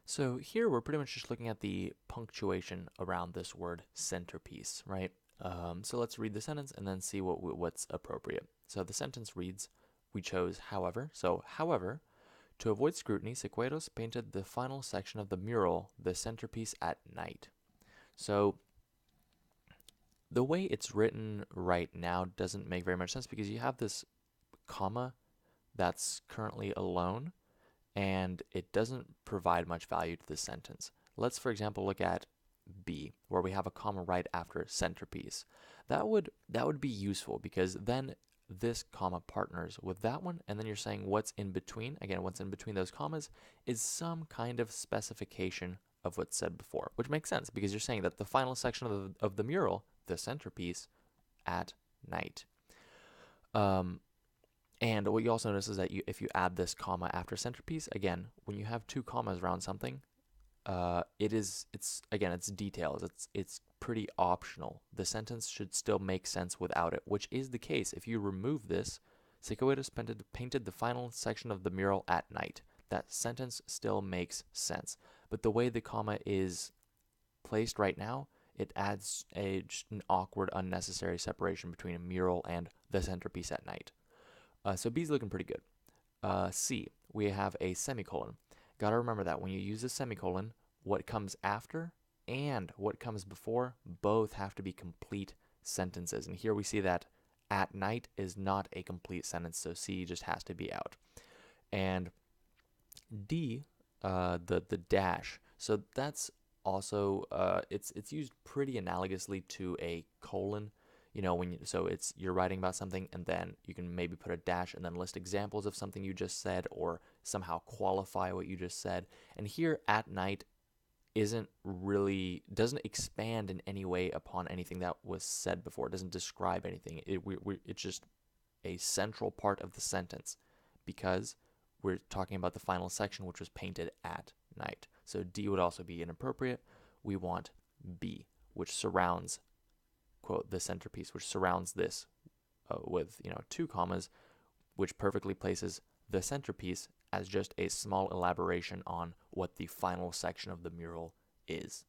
So here we're pretty much just looking at the punctuation around this word centerpiece, right? So let's read the sentence and then see what's appropriate. So the sentence reads, we chose however. So however, to avoid scrutiny, Sequeiros painted the final section of the mural, the centerpiece, at night. So the way it's written right now doesn't make very much sense because you have this comma that's currently alone and it doesn't provide much value to the sentence. Let's, for example, look at B, where we have a comma right after centerpiece. That would be useful because then this comma partners with that one, and then you're saying what's in between. Again, what's in between those commas is some kind of specification of what's said before, which makes sense because you're saying that the final section of the mural, the centerpiece, at night. Um, and what you also notice is that if you add this comma after centerpiece, again, when you have two commas around something, it's details. It's pretty optional. The sentence should still make sense without it, which is the case. If you remove this, Sequeiros painted the final section of the mural at night. That sentence still makes sense. But the way the comma is placed right now, it adds just an awkward, unnecessary separation between a mural and the centerpiece at night. So B's looking pretty good. C, we have a semicolon. Gotta remember that when you use a semicolon, what comes after and what comes before both have to be complete sentences. And here we see that at night is not a complete sentence, so C just has to be out. And D, the dash. So that's also it's used pretty analogously to a colon. You're writing about something and then you can maybe put a dash and then list examples of something you just said or somehow qualify what you just said. And here at night doesn't expand in any way upon anything that was said before. It doesn't describe anything. It's just a central part of the sentence because we're talking about the final section, which was painted at night. So D would also be inappropriate. We want B, which surrounds, quote, the centerpiece, which surrounds this with, two commas, which perfectly places the centerpiece as just a small elaboration on what the final section of the mural is.